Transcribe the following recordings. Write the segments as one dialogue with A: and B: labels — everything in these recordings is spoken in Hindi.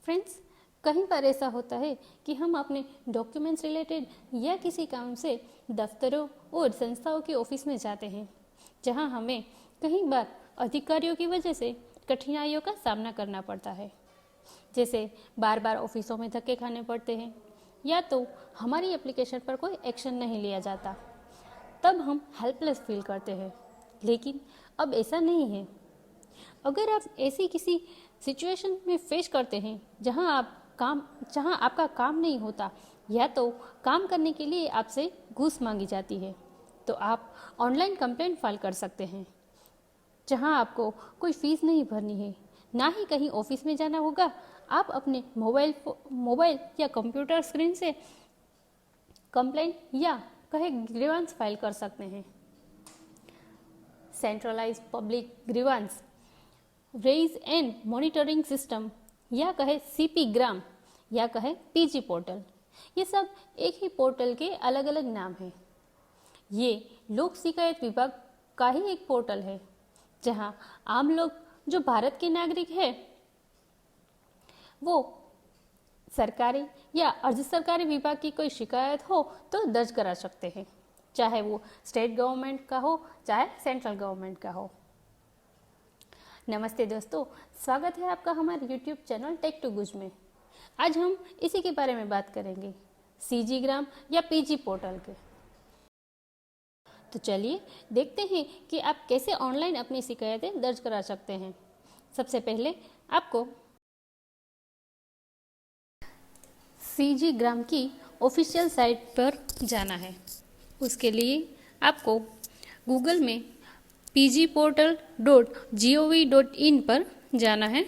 A: फ्रेंड्स, कई बार ऐसा होता है कि हम अपने डॉक्यूमेंट्स रिलेटेड या किसी काम से दफ्तरों और संस्थाओं के ऑफिस में जाते हैं, जहां हमें कई बार अधिकारियों की वजह से कठिनाइयों का सामना करना पड़ता है। जैसे बार बार ऑफिसों में धक्के खाने पड़ते हैं या तो हमारी एप्लीकेशन पर कोई एक्शन नहीं लिया जाता, तब हम हेल्पलेस फील करते हैं। लेकिन अब ऐसा नहीं है। अगर आप ऐसी किसी सिचुएशन में फेस करते हैं जहां आपका काम नहीं होता या तो काम करने के लिए आपसे घूस मांगी जाती है, तो आप ऑनलाइन कंप्लेंट फाइल कर सकते हैं, जहां आपको कोई फीस नहीं भरनी है, ना ही कहीं ऑफिस में जाना होगा। आप अपने मोबाइल या कंप्यूटर स्क्रीन से कंप्लेंट या कहे ग्रीवांस फाइल कर सकते हैं। Centralize public grievance raise and monitoring system या कहे सीपी ग्राम या कहे पीजी पोर्टल, ये सब एक ही पोर्टल के अलग अलग नाम हैं। ये लोक शिकायत विभाग का ही एक पोर्टल है, जहां आम लोग जो भारत के नागरिक हैं वो सरकारी या अर्ध सरकारी विभाग की कोई शिकायत हो तो दर्ज करा सकते हैं, चाहे वो स्टेट गवर्नमेंट का हो चाहे सेंट्रल गवर्नमेंट का हो। नमस्ते दोस्तों, स्वागत है आपका हमारे यूट्यूब चैनल टेक टू गुज में। आज हम इसी के बारे में बात करेंगे, सीजी ग्राम या पीजी पोर्टल के। तो चलिए देखते हैं कि आप कैसे ऑनलाइन अपनी शिकायतें दर्ज करा सकते हैं। सबसे पहले आपको सीजी ग्राम की ऑफिशियल साइट पर जाना है। उसके लिए आपको गूगल में pgportal.gov.in पर जाना है,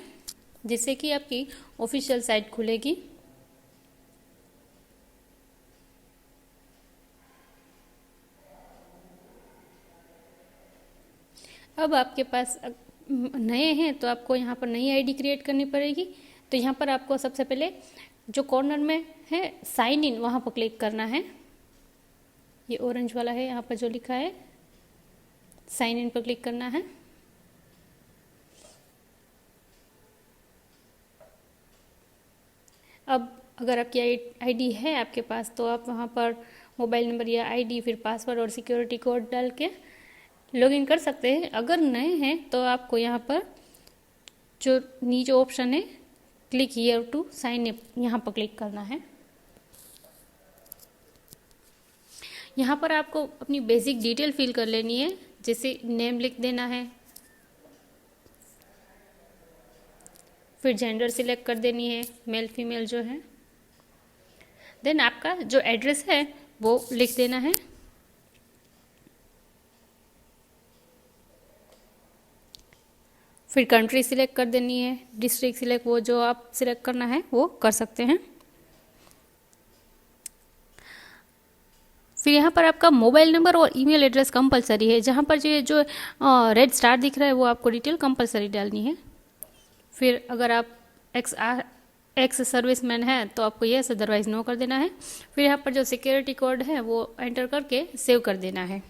A: जिससे कि आपकी ऑफिशियल साइट खुलेगी। अब आपके पास नए हैं तो आपको यहाँ पर नई आईडी क्रिएट करनी पड़ेगी। तो यहाँ पर आपको सबसे पहले जो कॉर्नर में है साइन इन, वहाँ पर क्लिक करना है। ये ऑरेंज वाला है, यहाँ पर जो लिखा है साइन इन पर क्लिक करना है। अब अगर आपकी आईडी है आपके पास तो आप वहाँ पर मोबाइल नंबर या आईडी फिर पासवर्ड और सिक्योरिटी कोड डाल के लॉगिन कर सकते हैं। अगर नए हैं तो आपको यहाँ पर जो नीचे ऑप्शन है click here to sign in, यहाँ पर क्लिक करना है। यहाँ पर आपको अपनी बेसिक डिटेल फिल कर लेनी है, जैसे नेम लिख देना है, फिर जेंडर सिलेक्ट कर देनी है, मेल फीमेल जो है। देन आपका जो एड्रेस है वो लिख देना है। फिर कंट्री सिलेक्ट कर देनी है, डिस्ट्रिक्ट सिलेक्ट, वो जो आप सिलेक्ट करना है वो कर सकते हैं। फिर यहाँ पर आपका मोबाइल नंबर और ईमेल एड्रेस कंपलसरी है। जहाँ पर जो रेड स्टार दिख रहा है वो आपको डिटेल कंपलसरी डालनी है। फिर अगर आप एक्स सर्विसमैन है तो आपको यस, अदरवाइज नो कर देना है। फिर यहाँ पर जो सिक्योरिटी कोड है वो एंटर करके सेव कर देना है।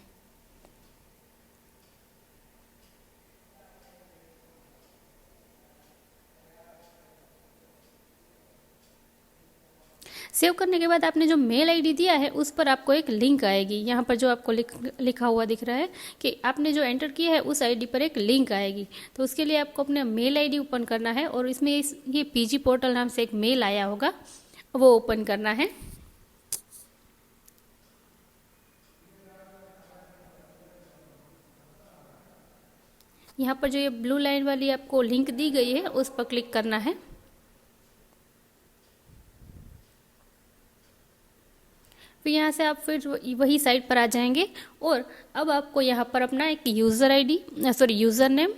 A: सेव करने के बाद आपने जो मेल आईडी दिया है उस पर आपको एक लिंक आएगी। यहाँ पर जो आपको लिखा हुआ दिख रहा है कि आपने जो एंटर किया है उस आईडी पर एक लिंक आएगी। तो उसके लिए आपको अपना मेल आईडी ओपन करना है और इसमें ये पीजी पोर्टल नाम से एक मेल आया होगा, वो ओपन करना है। यहाँ पर जो ये ब्लू लाइन वाली आपको लिंक दी गई है उस पर क्लिक करना है। फिर यहाँ से आप फिर वही साइट पर आ जाएंगे और अब आपको यहाँ पर अपना एक यूज़र नेम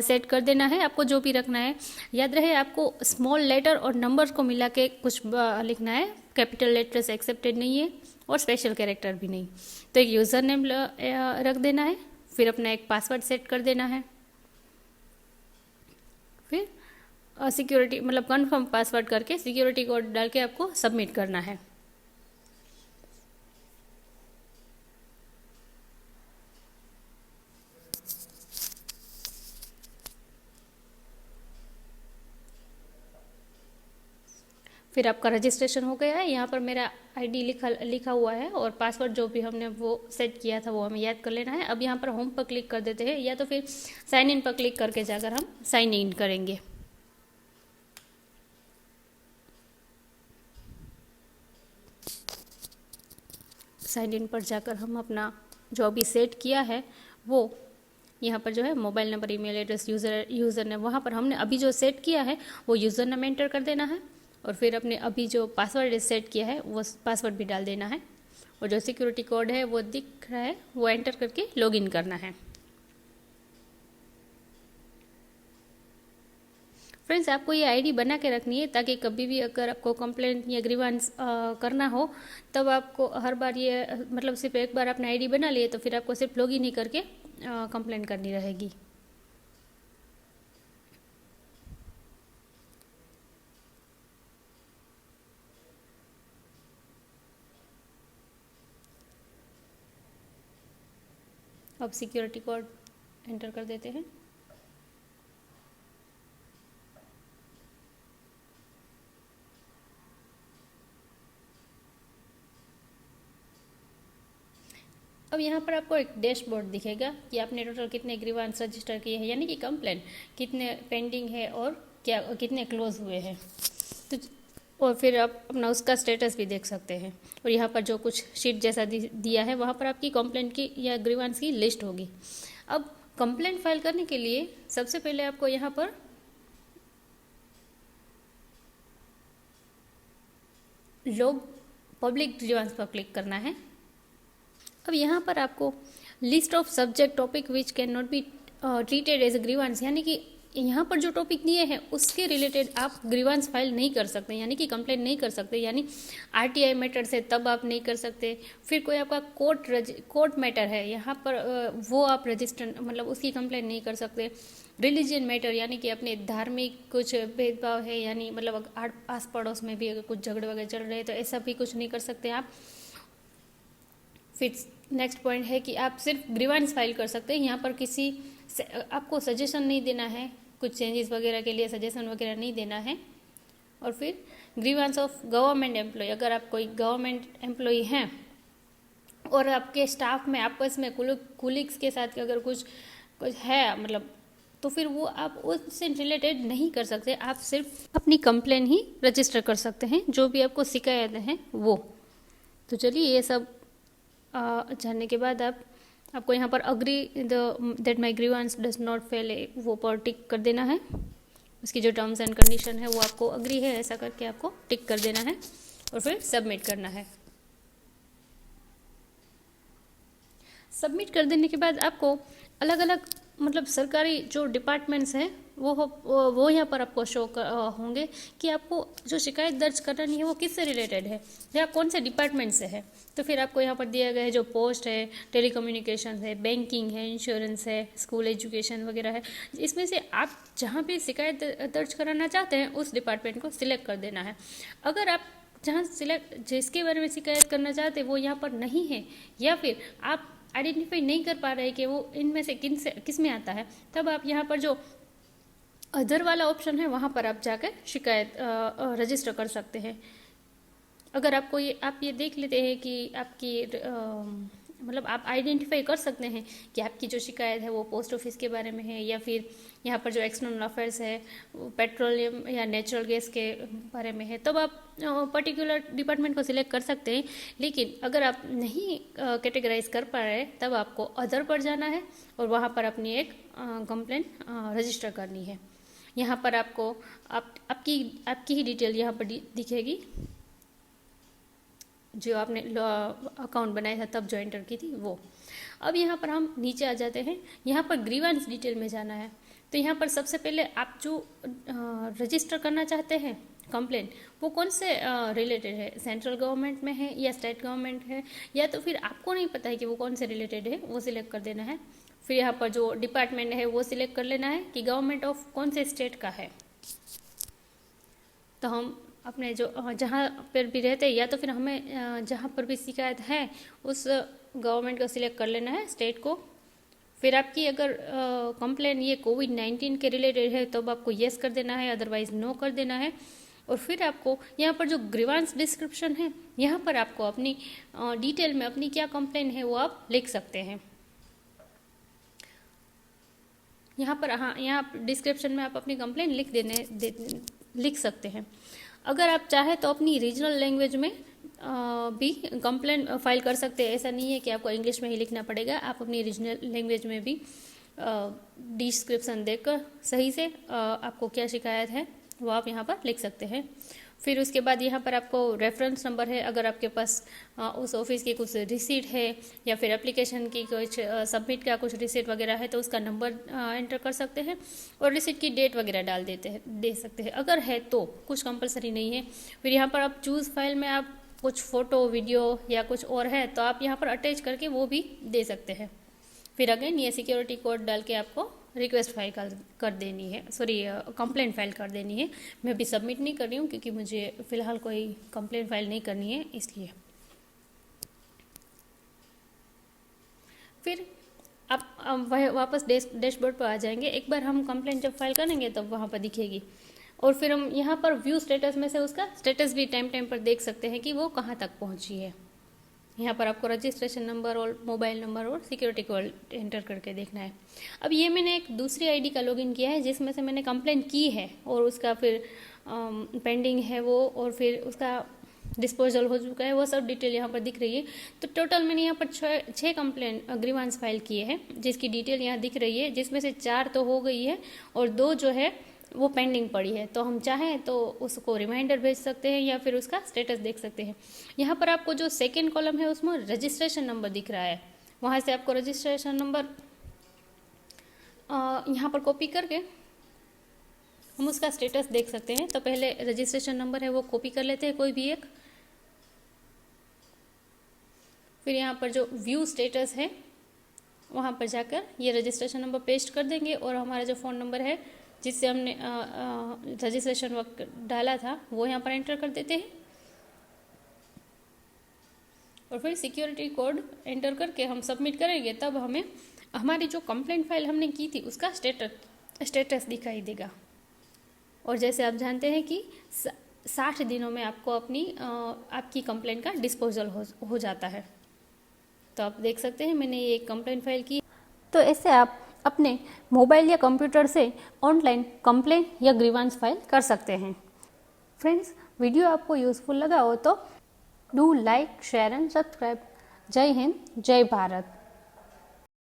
A: सेट कर देना है। आपको जो भी रखना है, याद रहे आपको स्मॉल लेटर और नंबर्स को मिला के कुछ लिखना है। कैपिटल लेटर्स एक्सेप्टेड नहीं है और स्पेशल कैरेक्टर भी नहीं। तो एक यूज़र नेम रख देना है, फिर अपना एक पासवर्ड सेट कर देना है। फिर सिक्योरिटी मतलब कन्फर्म पासवर्ड करके सिक्योरिटी कोड डाल के आपको सबमिट करना है। फिर आपका रजिस्ट्रेशन हो गया है। यहाँ पर मेरा आईडी लिखा हुआ है और पासवर्ड जो भी हमने वो सेट किया था वो हमें याद कर लेना है। अब यहाँ पर होम पर क्लिक कर देते हैं, या तो फिर साइन इन पर क्लिक करके जाकर हम साइन इन करेंगे। साइन इन पर जाकर हम अपना जो अभी सेट किया है वो यहाँ पर जो है mobile number, email address, user name, वहाँ पर हमने अभी जो सेट किया है वो यूज़र नेम एंटर कर देना है, और फिर अपने अभी जो पासवर्ड सेट किया है वो पासवर्ड भी डाल देना है, और जो सिक्योरिटी कोड है वो दिख रहा है वो एंटर करके लॉगिन करना है। फ्रेंड्स, आपको ये आईडी बना के रखनी है ताकि कभी भी अगर आपको कंप्लेंट या ग्रीवांस करना हो तब आपको हर बार ये मतलब सिर्फ एक बार आपने आईडी बना लिए तो फिर आपको सिर्फ लॉगिन ही करके कंप्लेंट करनी रहेगी। अब सिक्योरिटी कोड एंटर कर देते हैं। अब यहाँ पर आपको एक डैशबोर्ड दिखेगा कि आपने टोटल कितने ग्रीवांस रजिस्टर किए हैं, यानी कि कंप्लेंट कितने पेंडिंग है और क्या कितने क्लोज हुए हैं। तो और फिर आप अपना उसका स्टेटस भी देख सकते हैं, और यहाँ पर जो कुछ शीट जैसा दिया है वहाँ पर आपकी कंप्लेंट की या ग्रीवांस की लिस्ट होगी। अब कंप्लेंट फाइल करने के लिए सबसे पहले आपको यहाँ पर लॉग पब्लिक ग्रीवांस पर क्लिक करना है। अब यहाँ पर आपको list of subject topic which can not be treated as a grievance, यानी कि यहाँ पर जो टॉपिक दिए हैं उसके रिलेटेड आप ग्रीवांस फाइल नहीं कर सकते, यानी कि कंप्लेंट नहीं कर सकते, यानी आरटीआई मैटर से तब आप नहीं कर सकते। फिर कोई आपका कोर्ट मैटर है यहाँ पर वो आप रजिस्टर मतलब उसकी कंप्लेंट नहीं कर सकते। रिलीजियन मैटर, यानी कि अपने धार्मिक कुछ भेदभाव है, यानी मतलब आस पड़ोस में भी अगर कुछ झगड़े वगैरह चल रहे हैं तो ऐसा भी कुछ नहीं कर सकते आप। फिर नेक्स्ट पॉइंट है कि आप सिर्फ ग्रीवांस फाइल कर सकते हैं, यहाँ पर किसी आपको सजेशन नहीं देना है, कुछ चेंजेस वगैरह के लिए सजेशन वगैरह नहीं देना है। और फिर ग्रीवांस ऑफ गवर्नमेंट एम्प्लॉय, अगर आप कोई गवर्नमेंट एम्प्लॉय हैं और आपके स्टाफ में आपस में कुलीग्स के साथ अगर कुछ है मतलब तो फिर वो आप उससे रिलेटेड नहीं कर सकते, आप सिर्फ अपनी कंप्लेन ही रजिस्टर कर सकते हैं जो भी आपको शिकायत है वो। तो चलिए ये सब जानने के बाद आपको यहाँ पर agree that my grievance does not fail वो पर टिक कर देना है। उसकी जो टर्म्स एंड कंडीशन है वो आपको अग्री है ऐसा करके आपको टिक कर देना है और फिर सबमिट करना है। सबमिट कर देने के बाद आपको अलग अलग मतलब सरकारी जो डिपार्टमेंट्स हैं वो यहाँ पर आपको शो होंगे कि आपको जो शिकायत दर्ज करनी है वो किससे रिलेटेड है या कौन से डिपार्टमेंट से है। तो फिर आपको यहाँ पर दिया गया है जो पोस्ट है, टेलीकम्युनिकेशन है, बैंकिंग है, इंश्योरेंस है, स्कूल एजुकेशन वगैरह है। इसमें से आप जहाँ भी शिकायत दर्ज कराना चाहते हैं उस डिपार्टमेंट को सिलेक्ट कर देना है। अगर आप जहाँ सिलेक्ट जिसके बारे में शिकायत करना चाहते हैं वो यहाँ पर नहीं है या फिर आप आइडेंटिफाई नहीं कर पा रहे कि वो इनमें से किस में आता है, तब आप यहाँ पर जो अदर वाला ऑप्शन है वहाँ पर आप जाकर शिकायत रजिस्टर कर सकते हैं। अगर आपको आप ये देख लेते हैं कि आपकी मतलब आप आइडेंटिफाई कर सकते हैं कि आपकी जो शिकायत है वो पोस्ट ऑफिस के बारे में है या फिर यहाँ पर जो एक्सटर्नल अफेयर्स है वो पेट्रोलियम या नेचुरल गैस के बारे में है, तब आप पर्टिकुलर डिपार्टमेंट को सिलेक्ट कर सकते हैं। लेकिन अगर आप नहीं कैटेगराइज कर पा रहे तब आपको अदर पर जाना है और वहाँ पर अपनी एक कंप्लेंट रजिस्टर करनी है। यहाँ पर आपको आपकी ही डिटेल यहाँ पर दिखेगी जो आपने अकाउंट बनाया था तब जो एंटर की थी वो। अब यहाँ पर हम नीचे आ जाते हैं, यहाँ पर ग्रीवांस डिटेल में जाना है। तो यहाँ पर सबसे पहले आप जो रजिस्टर करना चाहते हैं कंप्लेंट वो कौन से रिलेटेड है, सेंट्रल गवर्नमेंट में है या स्टेट गवर्नमेंट है, या तो फिर आपको नहीं पता है कि वो कौन से रिलेटेड है वो सिलेक्ट कर देना है। फिर यहाँ पर जो डिपार्टमेंट है वो सिलेक्ट कर लेना है कि गवर्नमेंट ऑफ कौन से स्टेट का है। तो हम अपने जो जहाँ पर भी रहते हैं या तो फिर हमें जहाँ पर भी शिकायत है उस गवर्नमेंट को सिलेक्ट कर लेना है, स्टेट को। फिर आपकी अगर कंप्लेन ये कोविड-19 के रिलेटेड है तो आपको येस कर देना है, अदरवाइज नो कर देना है। और फिर आपको यहाँ पर जो ग्रीवांस डिस्क्रिप्शन है, यहाँ पर आपको अपनी डिटेल में अपनी क्या कंप्लेन है वो आप लिख सकते हैं। यहाँ पर यहाँ डिस्क्रिप्शन में आप अपनी कंप्लेन लिख सकते हैं। अगर आप चाहे तो अपनी रीजनल लैंग्वेज में भी कंप्लेन फाइल कर सकते हैं। ऐसा नहीं है कि आपको इंग्लिश में ही लिखना पड़ेगा, आप अपनी रीजनल लैंग्वेज में भी डिस्क्रिप्शन देकर सही से आपको क्या शिकायत है वो आप यहाँ पर लिख सकते हैं। फिर उसके बाद यहाँ पर आपको रेफरेंस नंबर है, अगर आपके पास उस ऑफिस की कुछ रिसीट है या फिर एप्लीकेशन की कुछ सबमिट का कुछ रिसीट वगैरह है तो उसका नंबर एंटर कर सकते हैं और रिसीट की डेट वगैरह दे सकते हैं। अगर है तो, कुछ कंपलसरी नहीं है। फिर यहाँ पर आप चूज़ फाइल में आप कुछ फ़ोटो वीडियो या कुछ और है तो आप यहाँ पर अटैच करके वो भी दे सकते हैं। फिर अगेन ये सिक्योरिटी कोड डाल के आपको रिक्वेस्ट फाइल कर देनी है, कंप्लेंट फाइल कर देनी है। मैं अभी सबमिट नहीं कर रही हूँ क्योंकि मुझे फ़िलहाल कोई कंप्लेंट फाइल नहीं करनी है, इसलिए। फिर आप वापस डैशबोर्ड पर आ जाएंगे। एक बार हम कंप्लेंट जब फाइल करेंगे तब वहाँ पर दिखेगी और फिर हम यहाँ पर व्यू स्टेटस में से उसका स्टेटस भी टाइम पर देख सकते हैं कि वो कहाँ तक पहुँची है। यहाँ पर आपको रजिस्ट्रेशन नंबर और मोबाइल नंबर और सिक्योरिटी कोड एंटर करके देखना है। अब ये मैंने एक दूसरी आईडी का लॉगिन किया है जिसमें से मैंने कंप्लेंट की है और उसका फिर पेंडिंग है वो, और फिर उसका डिस्पोजल हो चुका है, वो सब डिटेल यहाँ पर दिख रही है। तो टोटल मैंने यहाँ पर छः कंप्लेंट ग्रीवांस फाइल किए हैं जिसकी डिटेल यहाँ दिख रही है, जिसमें से 4 तो हो गई है और 2 जो है वो पेंडिंग पड़ी है। तो हम चाहें तो उसको रिमाइंडर भेज सकते हैं या फिर उसका स्टेटस देख सकते हैं। यहाँ पर आपको जो सेकेंड कॉलम है उसमें रजिस्ट्रेशन नंबर दिख रहा है, वहाँ से आपको रजिस्ट्रेशन नंबर यहाँ पर कॉपी करके हम उसका स्टेटस देख सकते हैं। तो पहले रजिस्ट्रेशन नंबर है वो कॉपी कर लेते हैं कोई भी एक। फिर यहाँ पर जो व्यू स्टेटस है वहाँ पर जाकर ये रजिस्ट्रेशन नंबर पेस्ट कर देंगे और हमारा जो फ़ोन नंबर है जिससे हमने रजिस्ट्रेशन वक्त डाला था वो यहाँ पर एंटर कर देते हैं और फिर सिक्योरिटी कोड एंटर करके हम सबमिट करेंगे, तब हमें हमारी जो कंप्लेंट फाइल हमने की थी उसका स्टेटस दिखाई देगा। और जैसे आप जानते हैं कि 60 दिनों में आपको आपकी कंप्लेंट का डिस्पोजल हो जाता है। तो आप देख सकते हैं मैंने ये एक कंप्लेंट फाइल की। तो ऐसे आप अपने मोबाइल या कंप्यूटर से ऑनलाइन कंप्लेंट या ग्रीवांस फाइल कर सकते हैं। फ्रेंड्स, वीडियो आपको यूज़फुल लगा हो तो do like, share and subscribe. जय हिंद, जय भारत।